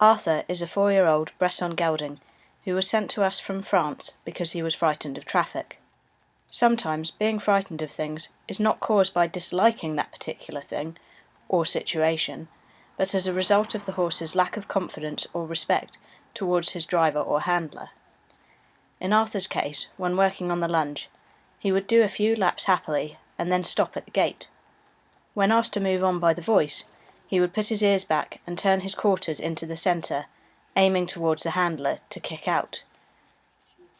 Arthur is a 4-year-old Breton gelding who was sent to us from France because he was frightened of traffic. Sometimes being frightened of things is not caused by disliking that particular thing or situation, but as a result of the horse's lack of confidence or respect towards his driver or handler. In Arthur's case, when working on the lunge, he would do a few laps happily and then stop at the gate. When asked to move on by the voice, he would put his ears back and turn his quarters into the centre, aiming towards the handler to kick out.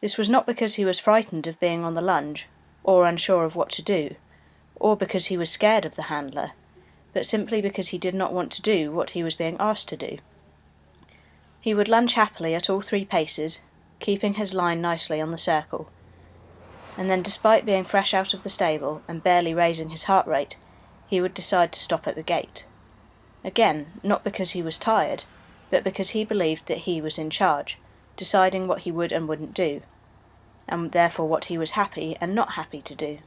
This was not because he was frightened of being on the lunge, or unsure of what to do, or because he was scared of the handler, but simply because he did not want to do what he was being asked to do. He would lunge happily at all 3 paces, keeping his line nicely on the circle, and then despite being fresh out of the stable and barely raising his heart rate, he would decide to stop at the gate. Again, not because he was tired, but because he believed that he was in charge, deciding what he would and wouldn't do, and therefore what he was happy and not happy to do.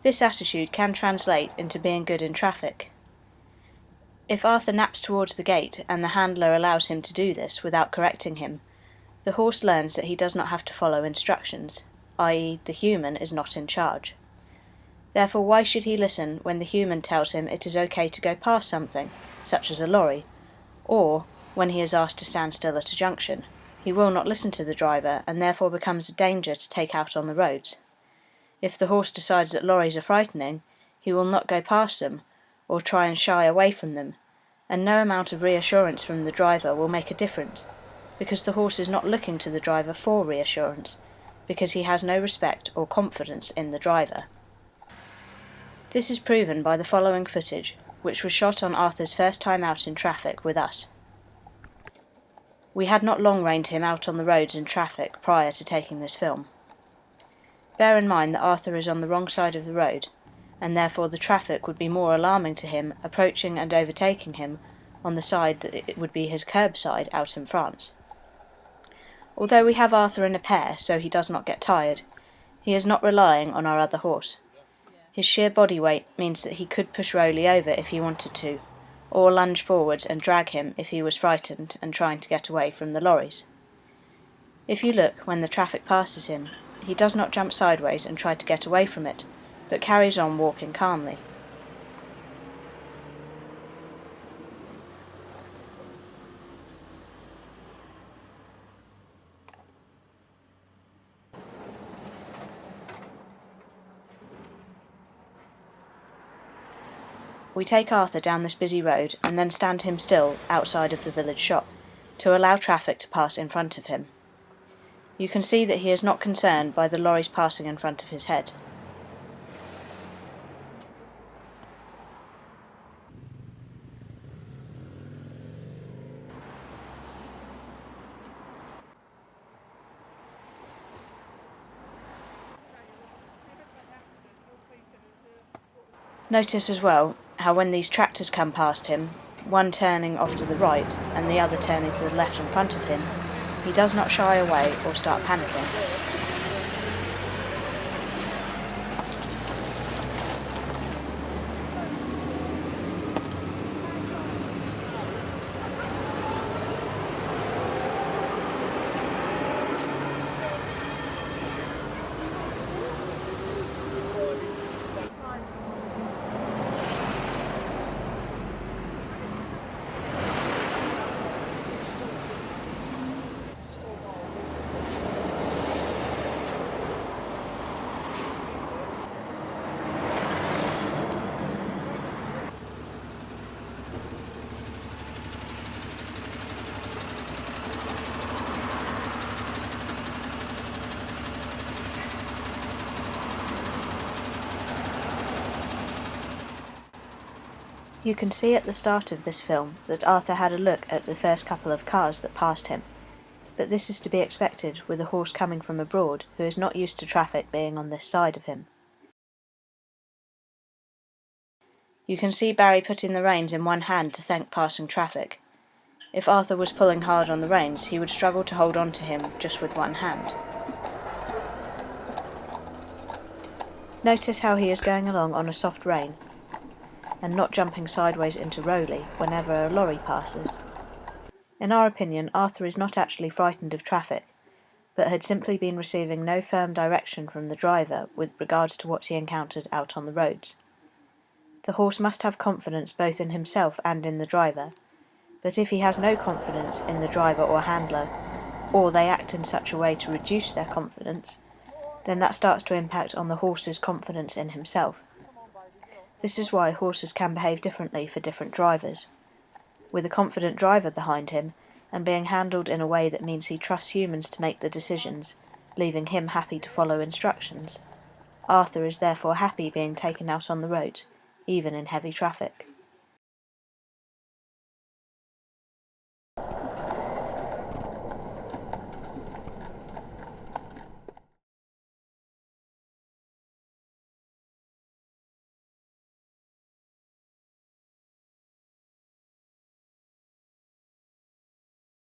This attitude can translate into being good in traffic. If Arthur naps towards the gate and the handler allows him to do this without correcting him, the horse learns that he does not have to follow instructions, i.e. the human is not in charge. Therefore, why should he listen when the human tells him it is okay to go past something, such as a lorry, or when he is asked to stand still at a junction? He will not listen to the driver and therefore becomes a danger to take out on the roads. If the horse decides that lorries are frightening, he will not go past them or try and shy away from them, and no amount of reassurance from the driver will make a difference, because the horse is not looking to the driver for reassurance, because he has no respect or confidence in the driver. This is proven by the following footage, which was shot on Arthur's first time out in traffic with us. We had not long reined him out on the roads in traffic prior to taking this film. Bear in mind that Arthur is on the wrong side of the road, and therefore the traffic would be more alarming to him approaching and overtaking him on the side that it would be his curb side out in France. Although we have Arthur in a pair so he does not get tired, he is not relying on our other horse. His sheer body weight means that he could push Rowley over if he wanted to, or lunge forwards and drag him if he was frightened and trying to get away from the lorries. If you look when the traffic passes him, he does not jump sideways and try to get away from it, but carries on walking calmly. We take Arthur down this busy road and then stand him still outside of the village shop, to allow traffic to pass in front of him. You can see that he is not concerned by the lorries passing in front of his head. Notice as well how when these tractors come past him, one turning off to the right and the other turning to the left in front of him, he does not shy away or start panicking. You can see at the start of this film that Arthur had a look at the first couple of cars that passed him, but this is to be expected with a horse coming from abroad who is not used to traffic being on this side of him. You can see Barry putting the reins in one hand to thank passing traffic. If Arthur was pulling hard on the reins, he would struggle to hold on to him just with one hand. Notice how he is going along on a soft rein, and not jumping sideways into Rowley whenever a lorry passes. In our opinion, Arthur is not actually frightened of traffic, but had simply been receiving no firm direction from the driver with regards to what he encountered out on the roads. The horse must have confidence both in himself and in the driver, but if he has no confidence in the driver or handler, or they act in such a way to reduce their confidence, then that starts to impact on the horse's confidence in himself. This is why horses can behave differently for different drivers. With a confident driver behind him, and being handled in a way that means he trusts humans to make the decisions, leaving him happy to follow instructions, Arthur is therefore happy being taken out on the roads, even in heavy traffic.